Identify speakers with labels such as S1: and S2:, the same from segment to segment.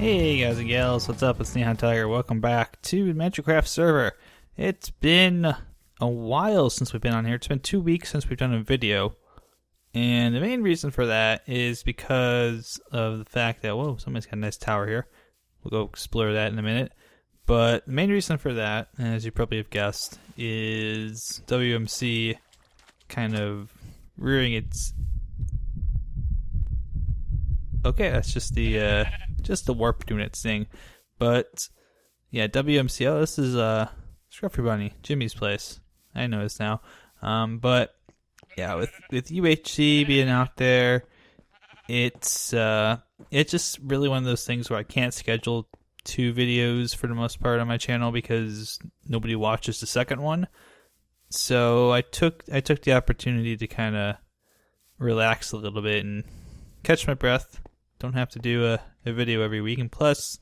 S1: Hey guys and gals, what's up? It's NihonTiger. Welcome back to Magicraft server. It's been a while since we've been on here. It's been 2 weeks since we've done a video. And the main reason for that is because of the fact that, whoa, somebody's got a nice tower here. We'll go explore that in a minute. But the main reason for that, as you probably have guessed, is WMC kind of rearing its... Okay, that's just the warp doing its thing. But yeah, WMC. Oh, this is Scruffy Bunny, Jimmy's place. I know this now. But yeah, with UHC being out there, it's just really one of those things where I can't schedule 2 videos for the most part on my channel because nobody watches the second one. So I took the opportunity to kind of relax a little bit and catch my breath. Don't have to do a video every week, and plus,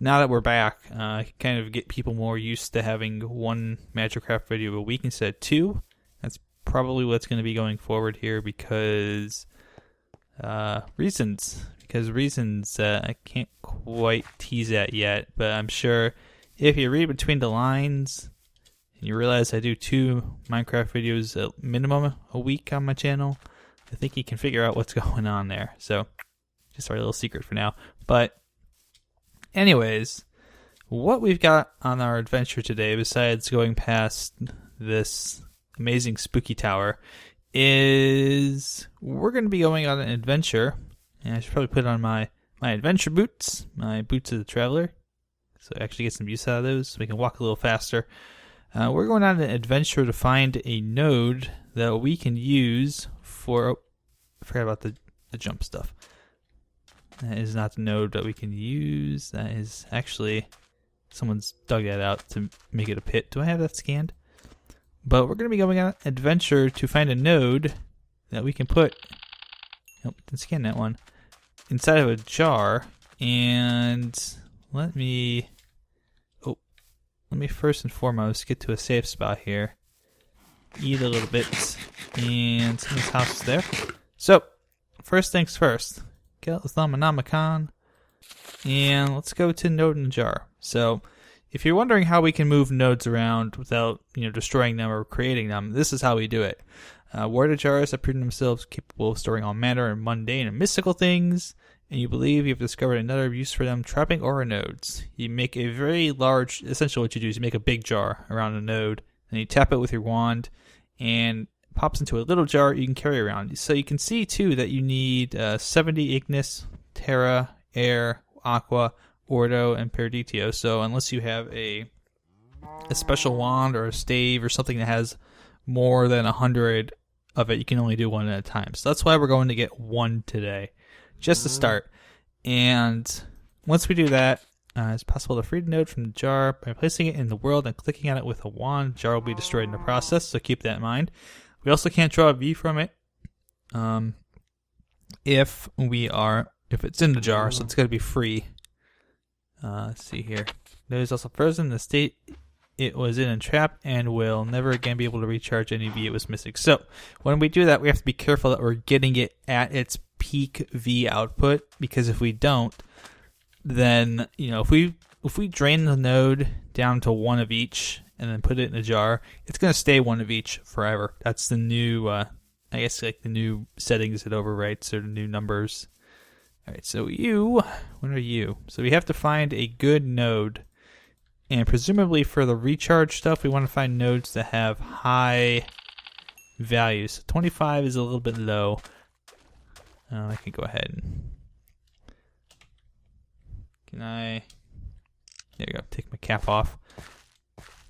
S1: now that we're back, I can kind of get people more used to having 1 Magicraft video a week instead of 2. That's probably what's going to be going forward here because reasons I can't quite tease at yet, but I'm sure if you read between the lines and you realize I do 2 Minecraft videos at minimum a week on my channel, I think you can figure out what's going on there. So just our little secret for now. But anyways, what we've got on our adventure today, besides going past this amazing spooky tower, is we're going to be going on an adventure. And I should probably put on my adventure boots, my boots of the traveler, so I actually get some use out of those so we can walk a little faster. We're going on an adventure to find a node that we can use for... Oh, I forgot about the jump stuff. That is not the node that we can use. That is actually... Someone's dug that out to make it a pit. Do I have that scanned? But we're going to be going on an adventure to find a node that we can put... Nope, didn't scan that one. Inside of a jar. And let me first and foremost get to a safe spot here. Eat a little bit. And someone's house is there. So, first things first. Get the Thumanonomicon. And let's go to node in the jar. So, if you're wondering how we can move nodes around without, destroying them or creating them, this is how we do it. Water jars have proven themselves capable of storing all manner of mundane and mystical things, and you believe you've discovered another use for them, trapping aura nodes. You make a very large, essentially what you do is you make a big jar around a node, and you tap it with your wand, and it pops into a little jar you can carry around. So you can see, too, that you need 70 Ignis, Terra, Air, Aqua, Ordo, and Perditio. So unless you have a special wand or a stave or something that has more than 100 of it, you can only do 1 at a time. So that's why we're going to get 1 today, just to start. And once we do that, it's possible to free the node from the jar by placing it in the world and clicking on it with a wand. The jar will be destroyed in the process, so keep that in mind. We also can't draw a V from it if it's in the jar, so it's got to be free. Let's see here. Node is also frozen in the state it was in and trapped and will never again be able to recharge any V it was missing. So when we do that, we have to be careful that we're getting it at its peak V output, because if we don't, then if we drain the node down to 1 of each and then put it in a jar, it's going to stay 1 of each forever. That's the new I guess like the new settings it overwrites, or the new numbers. Alright, so what are you? So we have to find a good node. And presumably for the recharge stuff, we want to find nodes that have high values. So 25 is a little bit low. I can go ahead and... There you go, take my cap off.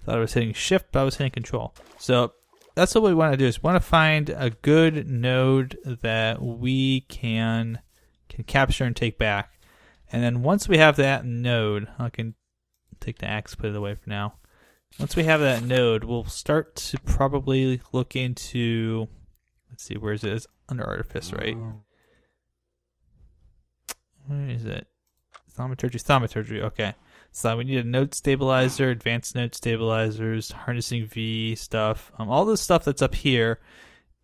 S1: Thought I was hitting shift, but I was hitting control. So that's what we want to do, is we want to find a good node that we can capture and take back. And then once we have that node, I can take the axe, put it away for now. Once we have that node, we'll start to probably look into, let's see, where is it? It's under Artifice, right? Where is it? Thaumaturgy, okay. So we need a node stabilizer, advanced node stabilizers, harnessing V stuff. All this stuff that's up here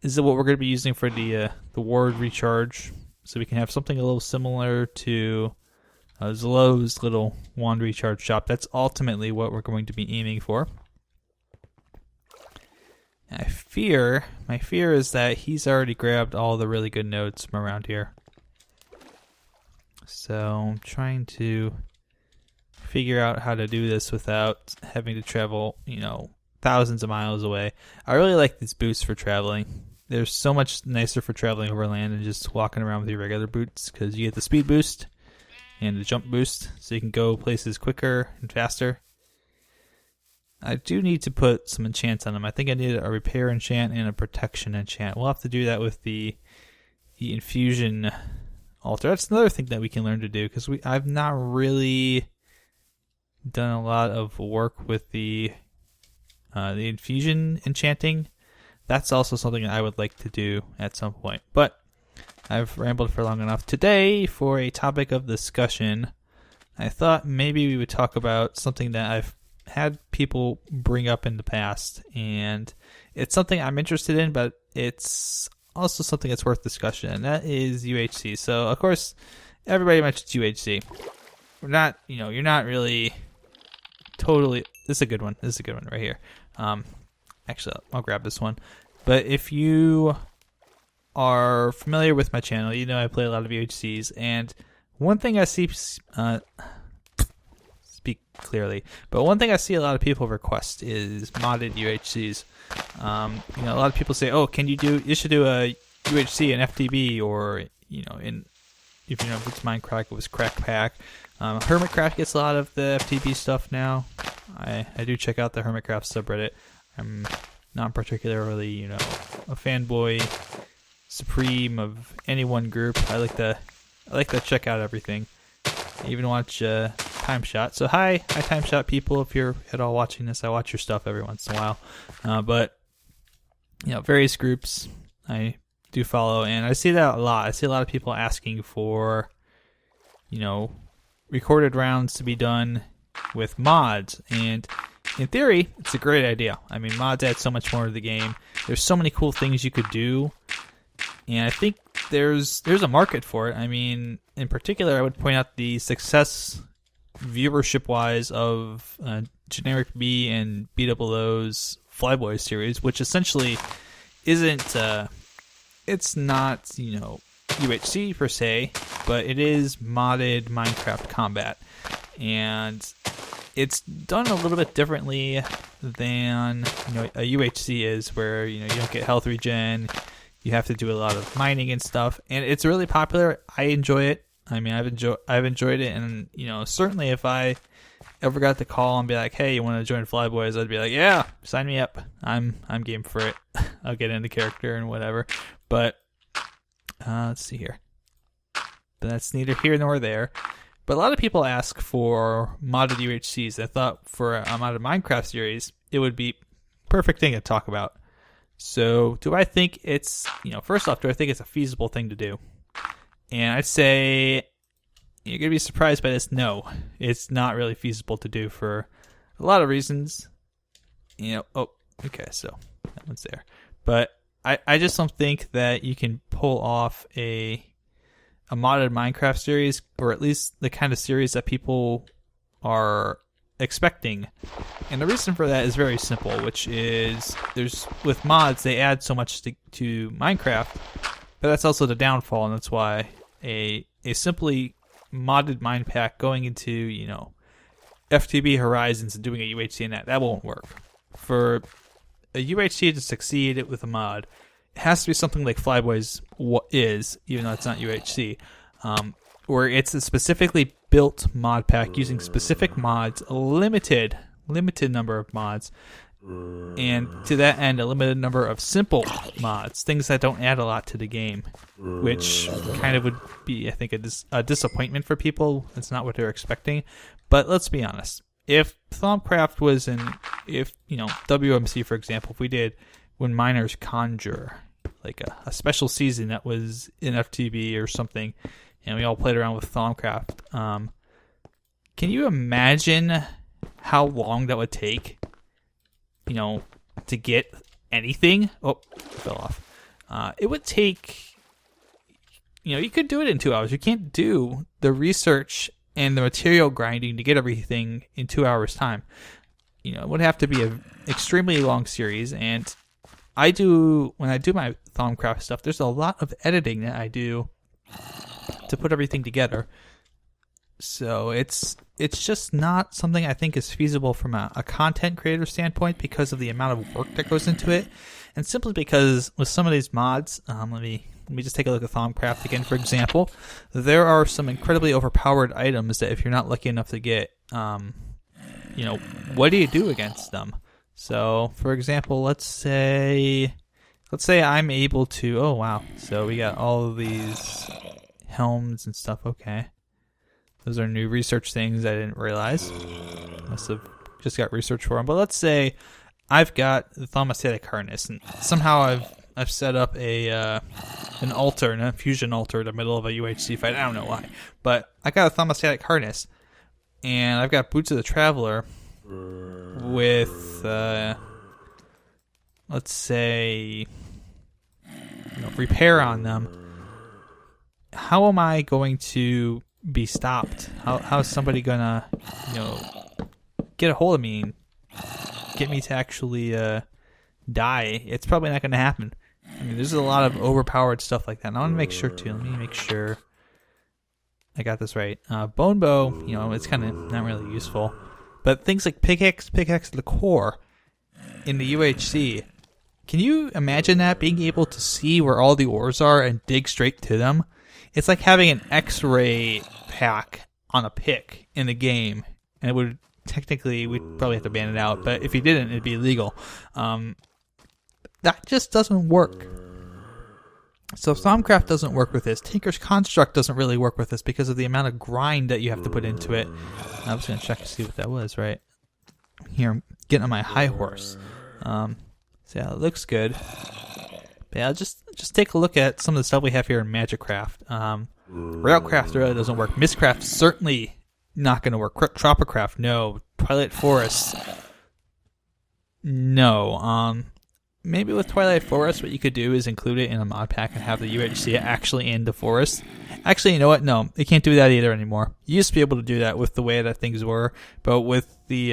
S1: is what we're going to be using for the ward recharge. So we can have something a little similar to Zlow's little wand recharge shop. That's ultimately what we're going to be aiming for. My fear is that he's already grabbed all the really good nodes from around here. So I'm trying to figure out how to do this without having to travel, thousands of miles away. I really like these boots for traveling. They're so much nicer for traveling over land than just walking around with your regular boots, because you get the speed boost and the jump boost, so you can go places quicker and faster. I do need to put some enchants on them. I think I need a repair enchant and a protection enchant. We'll have to do that with the infusion altar. That's another thing that we can learn to do, because I've not really done a lot of work with the infusion enchanting. That's also something that I would like to do at some point. But I've rambled for long enough. Today, for a topic of discussion, I thought maybe we would talk about something that I've had people bring up in the past, and it's something I'm interested in, but it's also something that's worth discussion, and that is UHC. So, of course, everybody mentions UHC. We're not, you're not really totally. This is a good one. This is a good one right here. Actually, I'll grab this one. But if you are familiar with my channel, you know I play a lot of UHCs, and one thing I see, speak clearly, but one thing I see a lot of people request is modded UHCs. A lot of people say, "Oh, you should do a UHC in FTB, or if it's Minecraft, it was Crack Pack." Hermitcraft gets a lot of the FTB stuff now. I do check out the Hermitcraft subreddit. I'm not particularly, a fanboy supreme of any one group. I like to check out everything. I even watch Time Shot. So hi Time Shot people, if you're at all watching this. I watch your stuff every once in a while. But various groups I do follow, and I see that a lot. I see a lot of people asking for, recorded rounds to be done with mods, and in theory, it's a great idea. I mean, mods add so much more to the game. There's so many cool things you could do, and I think there's a market for it. I mean, in particular, I would point out the success viewership-wise of Generic B and BOO's Flyboys series, which essentially isn't, it's not, UHC per se, but it is modded Minecraft combat. And it's done a little bit differently than a UHC is, where you don't get health regen. You have to do a lot of mining and stuff, and it's really popular. I enjoy it. I mean, I've enjoyed it, and certainly if I ever got the call and be like, "Hey, you want to join Flyboys?" I'd be like, "Yeah, sign me up. I'm game for it." I'll get into character and whatever. But let's see here. But that's neither here nor there. But a lot of people ask for modded UHCs. I thought for a modded Minecraft series, it would be perfect thing to talk about. So do I think it's, first off, do I think it's a feasible thing to do? And I'd say you're going to be surprised by this. No, it's not really feasible to do for a lot of reasons. Okay, so that one's there. But I just don't think that you can pull off a modded Minecraft series, or at least the kind of series that people are expecting. And the reason for that is very simple, which is with mods, they add so much to Minecraft, but that's also the downfall, and that's why a simply modded mine pack going into, FTB Horizons and doing a UHC in that won't work. For a UHC to succeed with a mod, it has to be something like Flyboys is, even though it's not UHC, where it's a specifically built mod pack using specific mods, a limited number of mods, and to that end, a limited number of simple mods, things that don't add a lot to the game, which kind of would be, I think, a disappointment for people. It's not what they're expecting. But let's be honest. If Thaumcraft was if WMC, for example, if we did When Miners Conjure, like a special season that was in FTB or something, and we all played around with Thaumcraft, can you imagine how long that would take, to get anything? Oh, it fell off. It would take, you could do it in 2 hours. You can't do the research and the material grinding to get everything in 2 hours time. It would have to be an extremely long series, and when I do my Thaumcraft stuff, there's a lot of editing that I do to put everything together. So it's just not something I think is feasible from a content creator standpoint because of the amount of work that goes into it, and simply because with some of these mods, let me just take a look at Thaumcraft again, for example. There are some incredibly overpowered items that if you're not lucky enough to get, what do you do against them? So, for example, let's say I'm able to, oh wow, so we got all of these helms and stuff, okay. Those are new research things I didn't realize. Must have just got research for them. But let's say I've got the thermostatic harness, and somehow I've set up an altar, an fusion altar in the middle of a UHC fight. I don't know why, but I got a thermostatic harness, and I've got Boots of the Traveler with, let's say, repair on them. How am I going to be stopped? How is somebody gonna get a hold of me and get me to actually die? It's probably not gonna happen. I mean, there's a lot of overpowered stuff like that, and I want to make sure too. Let me make sure I got this right. Bone bow, it's kind of not really useful, but things like pickaxe to the core in the UHC. Can you imagine that, being able to see where all the ores are and dig straight to them? It's like having an X-ray pack on a pick in the game, and it would technically, we'd probably have to ban it out, but if you didn't, it'd be illegal. That just doesn't work. So Thaumcraft doesn't work with this. Tinker's Construct doesn't really work with this because of the amount of grind that you have to put into it. I was going to check to see what that was, right? Here, I'm getting on my high horse. So yeah, it looks good. But yeah, just take a look at some of the stuff we have here in Magicraft. Railcraft really doesn't work. Mistcraft certainly not going to work. Tropicraft, no. Twilight Forest, no. Maybe with Twilight Forest, what you could do is include it in a mod pack and have the UHC actually in the forest. Actually, you know what? No, you can't do that either anymore. You used to be able to do that with the way that things were, but with the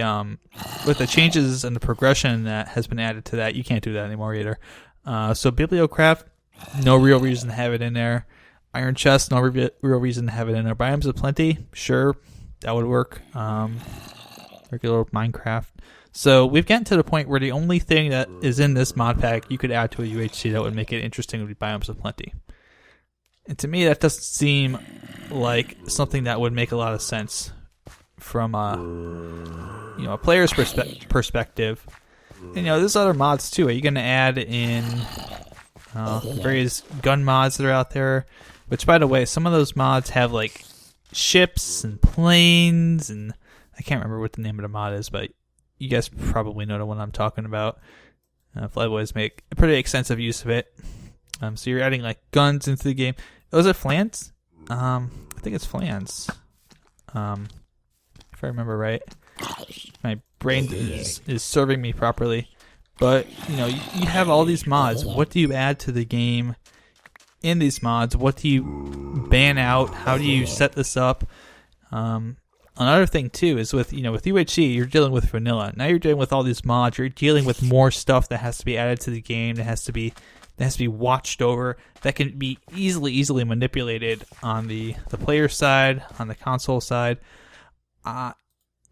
S1: changes and the progression that has been added to that, you can't do that anymore either. So Bibliocraft, no real reason to have it in there. Iron Chest, no real reason to have it in there. Biomes of Plenty, sure, that would work. Regular Minecraft. So we've gotten to the point where the only thing that is in this mod pack you could add to a UHC that would make it interesting would be Biomes of Plenty. And to me, that doesn't seem like something that would make a lot of sense from a player's perspective. And, there's other mods too. Are you going to add in various gun mods that are out there? Which, by the way, some of those mods have like ships and planes, and I can't remember what the name of the mod is, but you guys probably know the one I'm talking about. Flyboys make a pretty extensive use of it. So you're adding like guns into the game. Oh, is it flans? I think it's flans. If I remember right. My brain is serving me properly. But, you have all these mods. What do you add to the game in these mods? What do you ban out? How do you set this up? Another thing too is with UHC, you're dealing with vanilla. Now you're dealing with all these mods. You're dealing with more stuff that has to be added to the game. That has to be watched over. That can be easily manipulated on the player side, on the console side. Let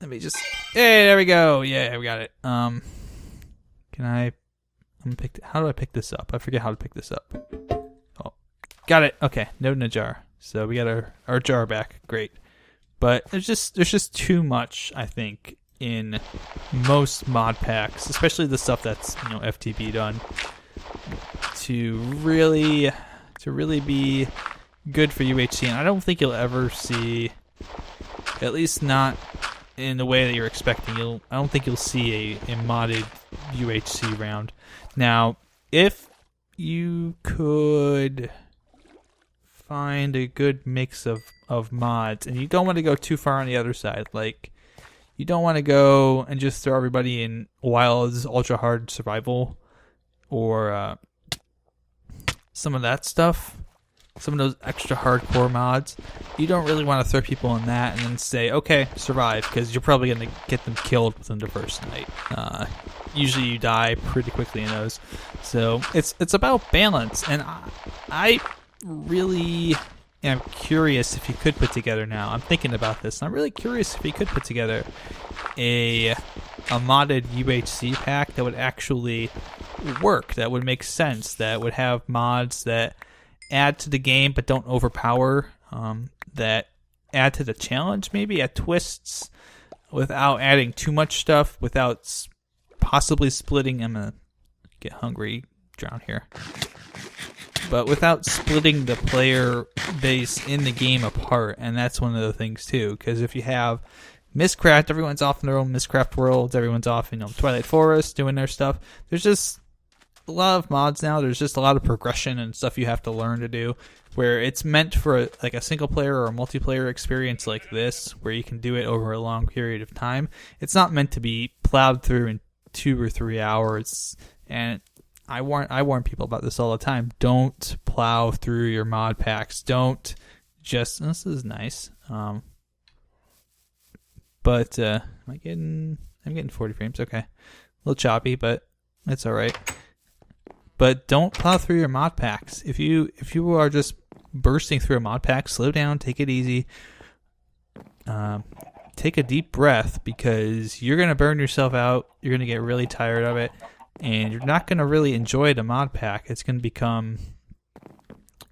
S1: me just. Hey, there we go. Yeah, we got it. How do I pick this up? I forget how to pick this up. Oh, got it. Okay, note in a jar. So we got our jar back. Great. But there's just too much, I think, in most mod packs, especially the stuff that's FTB done, to really be good for UHC. And I don't think you'll ever see, at least not in the way that you're expecting. I don't think you'll see a modded UHC round. Now, if you could find a good mix of mods, and you don't want to go too far on the other side, like you don't want to go and just throw everybody in wilds, ultra hard survival, or some of that stuff. some of those extra hardcore mods, you don't really want to throw people in that and then say, okay, survive, because you're probably going to get them killed within the first night. Usually you die pretty quickly in those. So it's about balance, and I really am curious if you could put together now. I'm thinking about this, and I'm really curious if you could put together a modded UHC pack that would actually work, that would make sense, that would have mods that add to the game but don't overpower, that add to the challenge, maybe add twists without adding too much stuff, without possibly splitting. I'm gonna get hungry, drown here. But without splitting the player base in the game apart, and that's one of the things too, because if you have Miscraft, everyone's off in their own Miscraft worlds, everyone's off, Twilight Forest doing their stuff. There's just a lot of mods now. There's just a lot of progression and stuff you have to learn to do, where it's meant for a single player or a multiplayer experience like this, where you can do it over a long period of time. It's not meant to be plowed through in 2 or 3 hours. And I warn people about this all the time. Don't plow through your mod packs. Don't just, this is nice. But I'm getting 40 frames. Okay. A little choppy, but it's all right. But don't plow through your mod packs. If you are just bursting through a mod pack, slow down, take it easy. Take a deep breath, because you're going to burn yourself out. You're going to get really tired of it, and you're not going to really enjoy the mod pack. It's going to become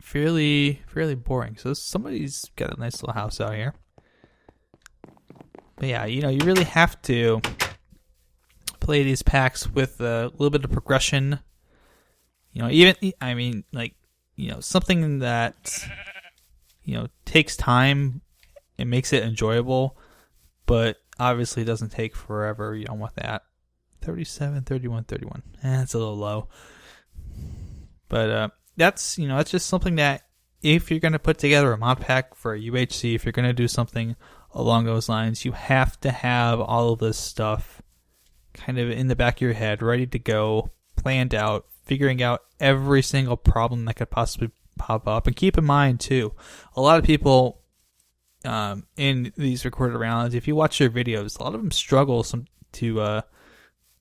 S1: fairly boring. So somebody's got a nice little house out here. But yeah, you really have to play these packs with a little bit of progression. Something that, takes time and makes it enjoyable, but obviously doesn't take forever. You don't want that. 37, 31, 31. That's a little low. But that's just something that if you're going to put together a mod pack for a UHC, if you're going to do something along those lines, you have to have all of this stuff kind of in the back of your head, ready to go, planned out, figuring out every single problem that could possibly pop up. And keep in mind, too, a lot of people in these recorded rounds, if you watch their videos, a lot of them struggle to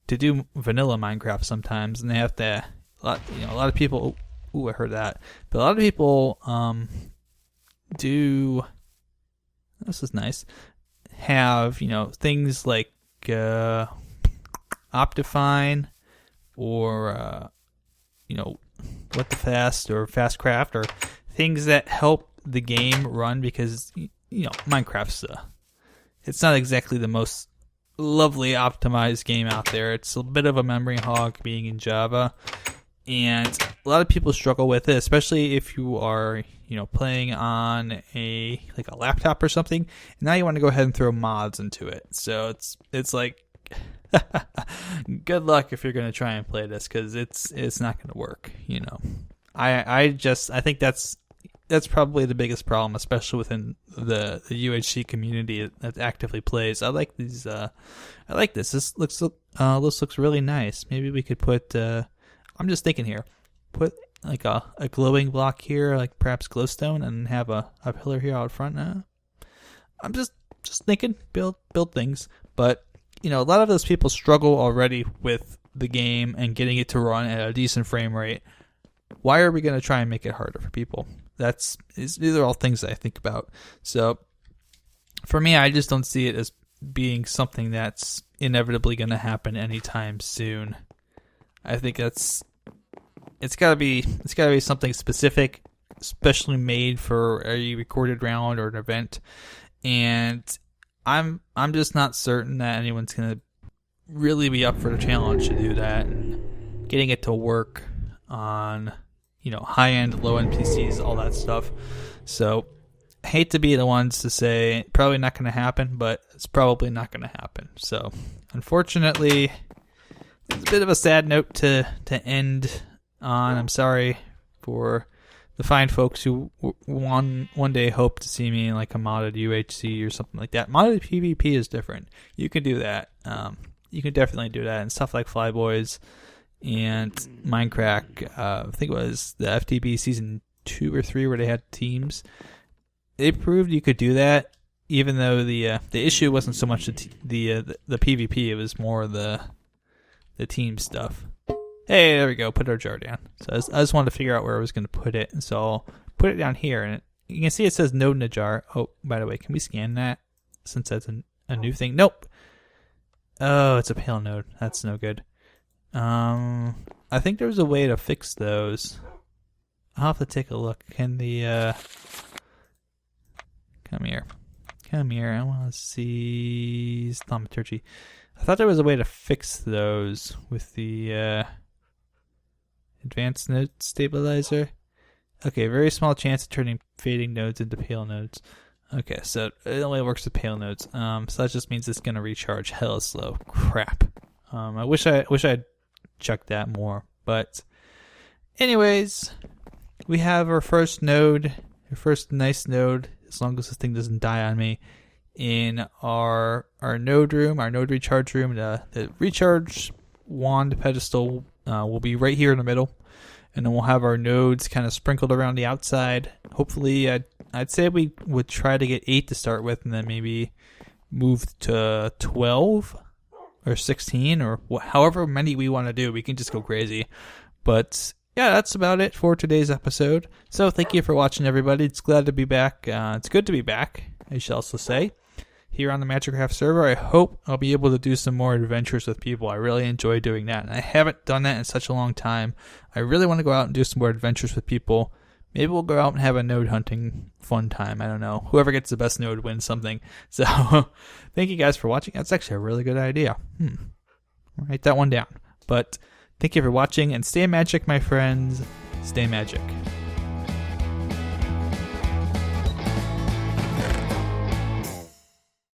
S1: do vanilla Minecraft sometimes, and they have to, a lot of people, ooh, I heard that, but a lot of people do, this is nice, have, things like Optifine or What the Fast or Fastcraft, or things that help the game run, because Minecraft's it's not exactly the most lovely optimized game out there. It's a bit of a memory hog being in Java, and a lot of people struggle with it, especially if you are playing on a laptop or something, and now you want to go ahead and throw mods into it. So it's like good luck if you're going to try and play this, because it's not going to work. I think that's probably the biggest problem, especially within the UHC community that actively plays. I like these. I like this. This looks really nice. Maybe we could put. I'm just thinking here. Put like a glowing block here, like perhaps glowstone, and have a pillar here out front. I'm just thinking, build things, but. A lot of those people struggle already with the game and getting it to run at a decent frame rate. Why are we going to try and make it harder for people? These are all things that I think about. So for me, I just don't see it as being something that's inevitably going to happen anytime soon. I think it's got to be something specific, especially made for a recorded round or an event, and I'm just not certain that anyone's going to really be up for the challenge to do that, and getting it to work on, high-end, low-end PCs, all that stuff. So I hate to be the ones to say probably not going to happen, but it's probably not going to happen. So unfortunately, it's a bit of a sad note to end on. I'm sorry for the fine folks who one day hope to see me in like a modded UHC or something like that. Modded PvP is different. You can do that. You can definitely do that, and stuff like Flyboys and Minecraft. I think it was the FTB Season 2 or 3 where they had teams. They proved you could do that, even though the issue wasn't so much the PvP, it was more the team stuff. Hey, there we go. Put our jar down. So I just wanted to figure out where I was going to put it, and so I'll put it down here. And you can see it says node in the jar. Oh, by the way, can we scan that since that's a new thing? Nope. Oh, it's a pale node. That's no good. I think there's a way to fix those. I'll have to take a look. Can the come here. I want to see thaumaturgy. I thought there was a way to fix those with the advanced node stabilizer. Okay, very small chance of turning fading nodes into pale nodes. Okay, so it only works with pale nodes. So that just means it's gonna recharge hella slow. Crap. I wish I'd checked that more. But anyways, we have our first node, our first nice node, as long as this thing doesn't die on me, in our node room, our node recharge room. The recharge wand pedestal will be right here in the middle, and then we'll have our nodes kind of sprinkled around the outside. Hopefully, I'd say we would try to get 8 to start with, and then maybe move to 12 or 16 or however many we want to do. We can just go crazy. But yeah, that's about it for today's episode. So thank you for watching, everybody. It's glad to be back. It's good to be back, I should also say, here on the Magicraft server. I hope I'll be able to do some more adventures with people. I really enjoy doing that, and I haven't done that in such a long time. I really want to go out and do some more adventures with people. Maybe we'll go out and have a node hunting fun time. I don't know. Whoever gets the best node wins something. So thank you guys for watching. That's actually a really good idea. I'll write that one down. But thank you for watching, and stay magic, my friends. Stay magic.